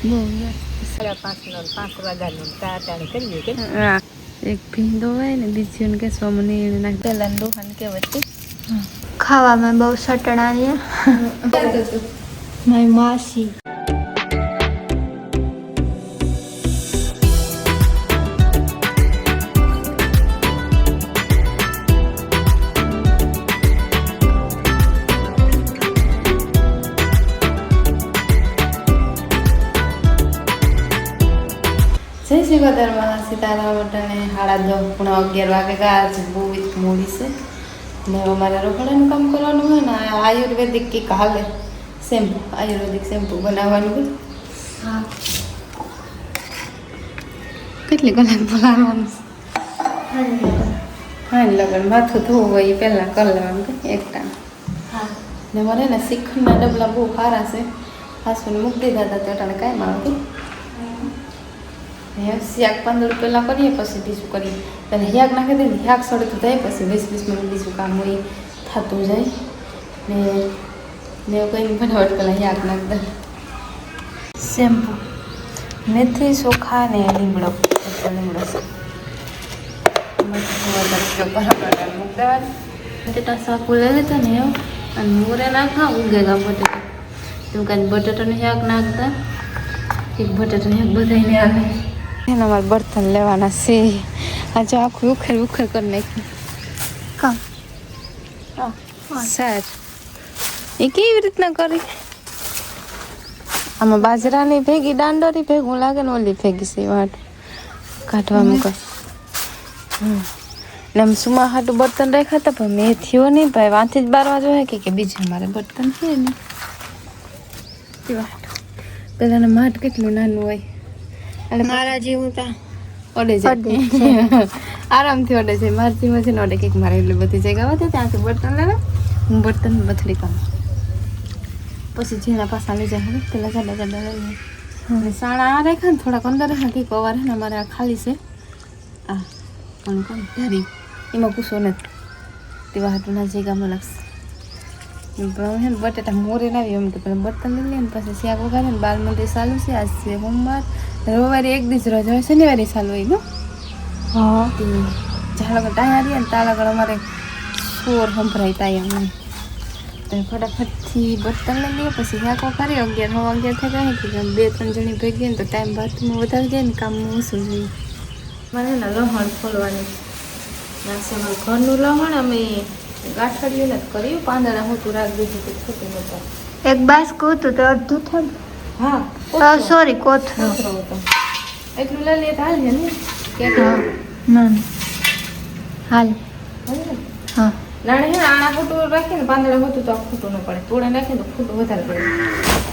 પાંચ વાગ્યાનું ટાટાણી કરીએ કે એક ભીંડો હોય ને બીજી કે સોમની નાખ પેલા દોહાન કેવતી ખાવામાં બહુ સટણા છે મારી માસી જય શિવાધરમાં સીતારામ અટાણે 10:30 વાગે ગયા છે. બહુ મોડી છે ને અમારે રખડાનું કામ કરવાનું હોય ને આયુર્વેદિક કંઈક હાલે શેમ્પુ આયુર્વેદિક શેમ્પુ બનાવવાનું હોય. હા કેટલી કલાક બોલાવવાનું હા લગન માથું ધોવું હોય એ પહેલાં કરી લેવાનું કે એક ટાઈમ. હા ને મારે ને શ્રીખંડના ડબલા બહુ સારા છે હાસુને મૂકી દીધા હતા તો અટાણે કાંઈ આવતું શાક 15 પહેલાં કરીએ પછી બીજું કરીએ અને શાક નાખી દઈએ શાક સડે તો જાય પછી 20 મિનિટ બીજું કામ હોય થતું જાય ને એવું કંઈ બનાવટ પહેલાં શાક નાખી દે. શેમ્પુ મેથી ચોખા ને લીમડો લીમડો બટેટા શાક લઈ લીધા ને એવું અને મોરે નાખા ઉગેગા બટેટા એવું કાંઈ બટેટાનું શાક નાખતા એક બટેટાનું શાક બધાને આવે એના મારે બર્તન લેવાના છે આજે આખું ઉખેર કરી નાખ્યું કામ સર એ કેવી રીતના કરી આમાં બાજરાની ભેગી દાંડોરી ભેગું લાગે ને ઓલી ભેગી છે વાટ કાઢવામાં કઈ ને આમ સુમા હાટું બર્તન રાખ્યા હતા પણ મેં થયો નહીં ભાઈ વાંથી જ બારવા જોઈએ કે બીજું મારે બર્તન છે ને પેલાને માટ કેટલું નાનું હોય અને મારા જેવું તા ઓડે જાય આરામથી ઓડે છે મારથી મશીન ઓડે કંઈક મારે એટલી બધી જગ્યા વધે ત્યાંથી બર્તન લેવા હું બર્તન બથડી કામ પછી જેના પાસા લઈ જાય હવે પેલા જાડા જાડા લઈ અને સાણા આ રાખ્યા ને થોડાક અંદર રાખ્યા કંઈક અવાર હે ને અમારે આ ખાલી છે આ પણ કોણ ધારી એમાં પૂછો નથી તેવા હાટું ના જગ્યામાં લાગશે પણ હે ને બટેટા મોરે લાવી એમ તો પેલા બર્તન લઈ લે ને પછી શાક વગાડે ને બાલ મંદિર ચાલુ છે આજ છે સોમવાર રવિવારે એક દિવસ રજા હોય શનિવારે ચાલુ હોય ને હા ઝાડ ટાયા રહીએ ને તાળાગળ અમારે સોર સંભળાય તાયા તો ફટાફટથી બર્તન લઈ લઈએ પછી શાક વગાડી 11 થઈ જાય કે 2-3 જણી ભેગી ને તો ટાઈમ બાથમાં વધારે જાય ને કામમાં ઓછું જોઈએ. મને ને લહણ ફોલવાની નાસે અમારું ઘરનું લહણ અમે ગાંઠડિયું ને કર્યું પાંદડા હોતું રાખ દીધું તો છૂટું નહોતું એક બાસ્કું હતું તો અડધું થયું હા સોરી કોથરો હતો એટલું લઈ લઈએ તો હાલ છે ને કે હા ના હાલ હા નાણે છે ને આણા ખોટું રાખીએ ને પાંદડા હોતું તો ખોટું ન પડે તોડે નાખીએ તો ખોટું વધારે પડે.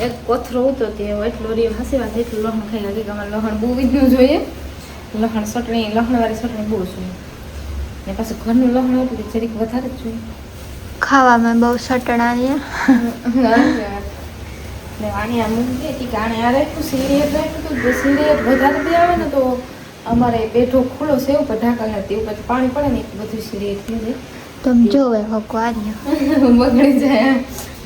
એક કોથરો હતો તે એટલો રે હસી વાત એટલું લહણ ખાઈ ગયું કે અમારે લહણ બહુ વીજનું જોઈએ લહણ ચટણી લહણવાળી ચટણી બહુ જોઈએ ને પાછું ઘરનું લહણ હતું કે જરીક વધારે જ જોઈએ ખાવામાં બહુ સટણા છે ને આને આ મૂકી હતી કે આને આ રાખ્યું સીરિયત રાખ્યું તો સીરિયત વધારે દે આવે ને તો અમારે પેઠો ખુલ્લો છે ઉપર ઢાંકલ હતી ઉપર પાણી પડે ને બધું સીરિયત થઈ જાય તમે જોવે હકવાર્યો બગડી જાય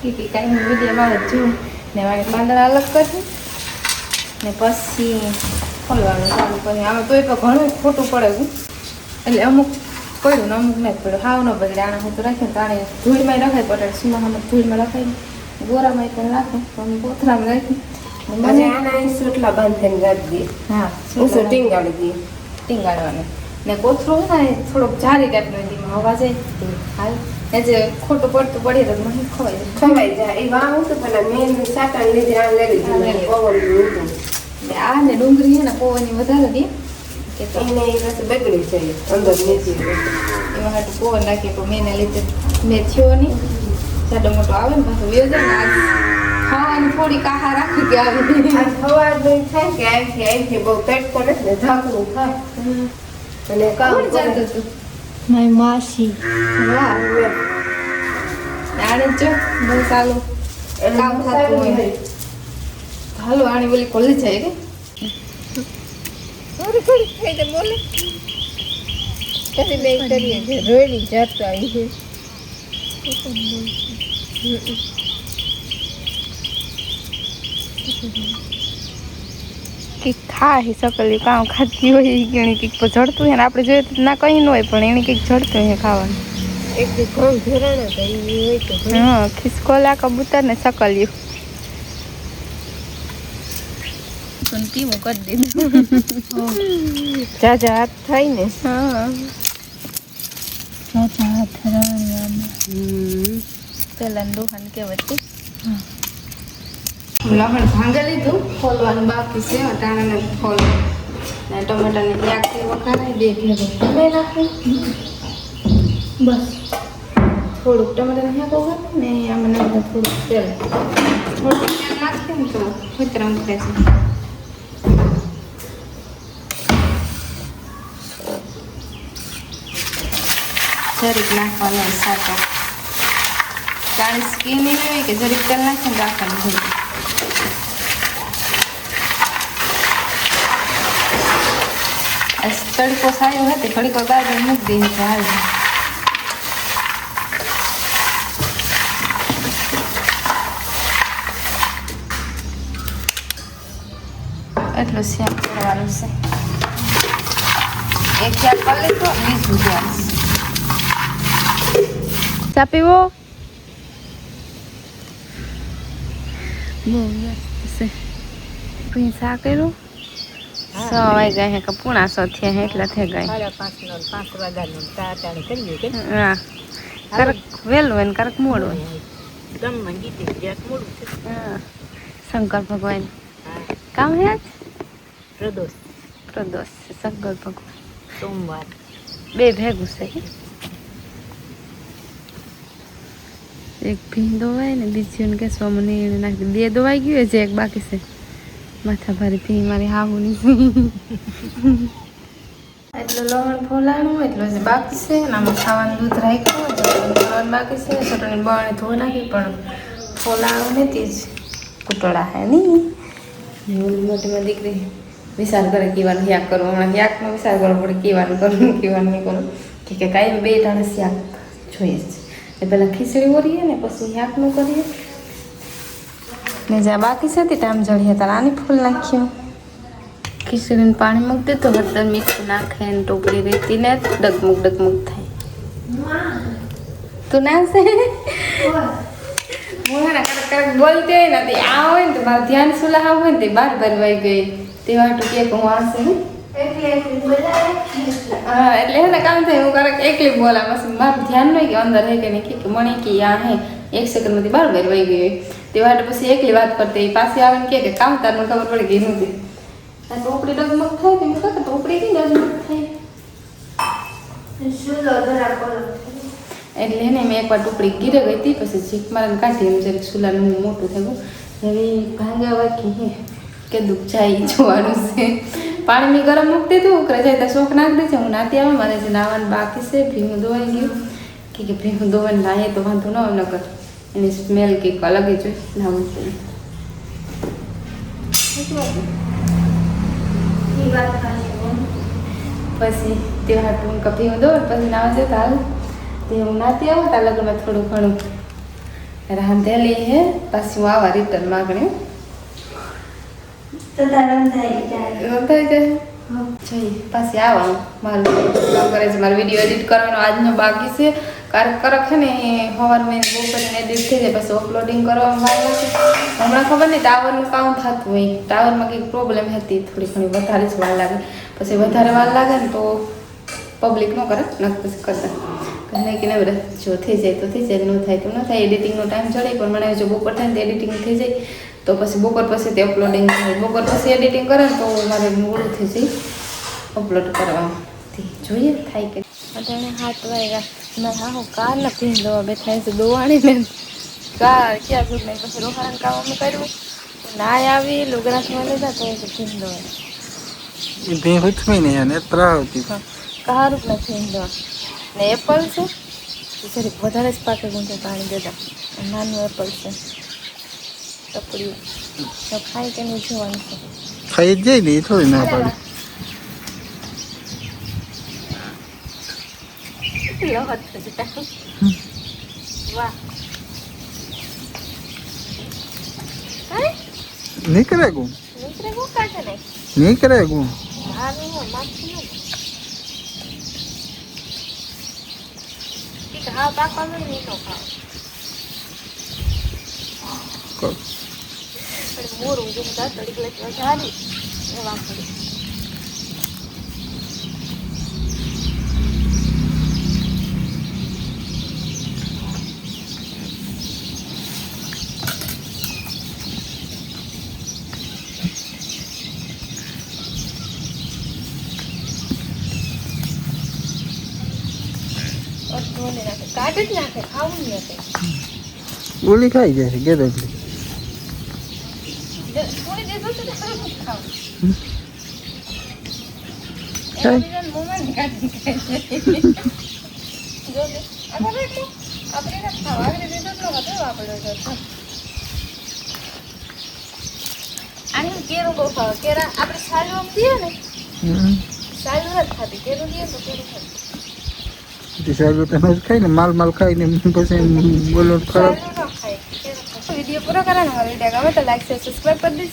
કે કાંઈ વિડીયોમાં જ જોઉં ને વાળી પાંદડા અલગ કરશું ને પછી ખોલવાનું ચાલુ કરી આમાં તો પણ ઘણું ખોટું પડે એટલે અમુક પડ્યું ને અમુક નહીં પડ્યું હાવ ન બગડે આને હું તો રાખ્યું તો આને ધૂળમાં રખાય પડે સીમા અમે ધૂળમાં રખાય ગોરામાં પણ રાખું તો અમે કોથરામાં રાખી સોટલા બાંધીને રાખી દઈએ હા ટીંગાડી દઈએ ટીંગાડવાનું ને કોથરો હોય ને થોડોક જારી ટાઈપનો એમાં હવા જાય હાલ એ જે ખોટું પડતું પડીએ તો મને ખવાઈ જાય એ વાવ તો પેલા મેન સાટાણ લીધે આ લઈ લીધું પવન હતું આ ને ડુંગળી છે ને પવનની વધારે દે કે તો એને એ પાસે બગડી જાય અંદર નીચે એમાં હાટું પવન નાખીએ પણ મેં લીધે મેં થયો નહીં જાડો મોટો આવે ને પાછું વેવ જાય ને ખાવાની થોડીક આહાર રાખી કે આવી આ સવાર નહીં થાય કે અહીંથી બહુ પેટ પડે ને ઝાકરું થાય અને કામ કોણ જાતું હતું મારી માસી વાહ આને જો બહુ સારું કામ થતું હોય હાલો આને બોલી કોલેજ જાય કે થોડી થોડી ખાઈ દે બોલે પછી બે કરીએ છે રોયડી જાતો આવી છે કંઈક ખાય સકલ્યું કામ ખાતી હોય એ ગણી કંઈક જડતું હોય ને આપણે જોઈએ તો ના કંઈ ન હોય પણ એને કંઈક જડતું હોય ખાવાનું. એક ઘઉં ધોરણ હોય તો હા ખિસકોલા કબૂતર ને સકલ્યું ટીમું કરી દીધું. જાજા હાથ થાય ને. હા પેલા દુકાન કેવતી લહણ ભાંગી લીધું ફોલવાનું બાકી છે અટાણાને ફોલ ને ટમેટાની ત્યાગથી વઘારાય 2 ભેગું તમે નાખું બસ થોડુંક ટમેટાને હેકો ને આમાં નાખી થોડુંક તેલ થોડુંક તેલ નાખીએ ને તો ફૂતરા ઉતરે છે. જરીક નાખવાનું સાચા જાણી સ્કીન એવી હોય કે જરીક તેલ નાખીને રાખવાનું હોય. તડકો સાયો હતો ઘડીક ગાજર મૂકી દઈએ તો હાલ. એટલું શાક કરવાનું છે. એક શાક કરી લીધું બીજું ગેસ ચા પીવો બહુ મસ્ત છે. શા કર્યું 6 વાગ્યા હે કે પૂણા 6 થયા હે એટલા થઈ ગયા. 5 વાગ્યાનું ટાટાણી કરીએ કે હા કરક વહેલું હોય ને કરક મોડું હોય. દમમાં ગીતે જ્યાં મોડું છે. હા શંકર ભગવાન કામ હે આજ પ્રદોષ શંકર ભગવાન સોમવાર 2 ભેગું છે. એક ભીં દોવાય ને બીજી કે સોમની નાખી 2 દોવાઈ ગયું છે એક બાકી છે. માથા ભારી ભી મારી હાહુની એટલું લવણ ફોલાણું એટલું જ બાકી છે ને આમાં ખાવાનું દૂધ રાખ્યું ફોલાવાનું બાકી છે. ચટણી બળે ધોઈ નાખી પણ ફોલાણું નથી જ કૂટડા હે નહીં. મોટીમાં દીકરી વિચાર કરે કીવાનું શાક કરવું હમણાં શાકનો વિચાર કરવો પડે કીવાનું કરવું કીવાનું નહીં કરવું કે કાંઈ 2 ટાણે શાક જોઈએ જ. પહેલાં ખીચડી ઓરીએ ને પછી શાકનું કરીએ ને જ્યાં બાકી છે તે ટાઈમ જડીએ ત્યારે આની ફૂલ નાખ્યું. ખીચડીને પાણી મૂકી દીધું હળદર મીઠું નાખે ને ટોપરી રેતી ને ડગમગ થાય. તું ના છે હું હે ને કરક બોલતી હોય ને તે આ હોય ને તો મારું ધ્યાન સુલા હોય ને તે 12 વાગી ગઈ તે વાટું કે હું આશે ને હા એટલે હે ને કામ થાય હું કરક એકલી બોલા પછી મારું ધ્યાન નહીં કે અંદર હે કે નહીં કે મણી કે આ હે 1 સેકન્ડમાંથી 12 વાગી ગઈ તે વાટે પછી એકલી વાત કરતી પાછી આવે ને કે કામ તારને ખબર પડે કે નથી ટોપડી ડગમગ થાય કે મેં કહે ટોપડી કઈ ડગમગ થાય એટલે હે ને મેં એકવાર ટોપડી ગીરે ગઈ હતી પછી ચીક મારે કાઢી એમ જરીક સુલાનું મોટું થયું હવે ભાંગ્યા વાકી હે કે દુઃખ જાય જોવાનું છે. પાણી મેં ગરમ મૂકી દીધું ઉકળે જાય તો શોખ નાખી દે છે. હું નાતી આવે મારે જે નાવાનું બાકી છે ભીંગું ધોવાઈ ગયું કે ભીંગું ધોવાઈને નાહીએ તો વાંધો ન આવે નકર એની સ્મેલ કંઈક અલગ જ હોય નાવું જોઈએ. પછી તે હાટું કપી હું દો પછી નાવા છે હાલ તે હું નાતી આવું ત્યાં લગ્નમાં થોડું ઘણું રાંધેલી હે પાછી હું આવા રિટર્ન માગણી પાછી આવા મારું કામ કરે છે. મારો વિડીયો એડિટ કરવાનો આજનો બાકી છે. કરક છે ને સવાર મેં બહુ કરીને એડિટ થઈ જાય પછી અપલોડિંગ કરવામાં વાર લાગે. હમણાં ખબર નહીં ટાવરનું કામ થતું હોય ટાવરમાં કંઈક પ્રોબ્લેમ હતી થોડી ઘણી વધારે જ વાર લાગે પછી વધારે વાર લાગે ને તો પબ્લિક ન કરે નથી પછી કરતા કહે કે નહીં બધા જો થઈ જાય તો થઈ જાય ન થાય તો ન થાય. એડિટિંગનો ટાઈમ ચડે પણ મને જો બપોર થાય ને તો એડિટિંગ થઈ જાય તો પછી બપોર પછી તે અપલોડિંગ થાય બપોર પછી એડિટિંગ કરે ને તો મારે મોડું થઈ જાય અપલોડ કરવાથી જોઈએ થાય કે અત્યારે 7 વાગ્યા મેં હા કાર નથી દવા બે થાય છે દોવાણી ને કાર ક્યાં સુધી નહીં પછી રોકાણ કામ અમે કર્યું ના આવી લુગડા લીધા તો ભીન દવા ભીન ઉઠવી નહીં અને ત્રાવતી કાર નથી દવા ને એપલ છે જરીક વધારે જ પાકે ગુંઠે પાણી દેતા નાનું એપલ છે ટપડી તો ખાઈ કે નહીં જોવાનું છે ખાઈ જ જાય ને એ થોડી ના પાડે વાહ નીકળે ગુમ નીકળે હું કાઢે નહીં નહીં કરે હું હારું હો માખી નો ઠીક હા પાકવાનું નહીં નો ખાવ પણ મોરું જો બધા તડીક લેવા ચાલી એ વાપરી કાઢ જ નાખે ખાવું નહીં હતું ગોળી ખાઈ જાય છે ગેરંટી થોડી દેતો તો ખાવું ખાવું કઈ? મોમાં કાઢી જો લે આપણે ખાવા આગળ દીધો તો હતો આપણો તો આની કેરો બહુ ખાવા કેરા આપણે સાલું આમ દઈએ ને સાલું નથી ખાતી કેરું દઈએ તો કેરું ખાતી સાહેબ તમે ખાઈને માલ ખાઈને પછી બોલો ખરાબ વિડીયો પૂરો કરે ને વિડીયો ગમે તો લાઈક સબસ્ક્રાઈબ કરી દેજો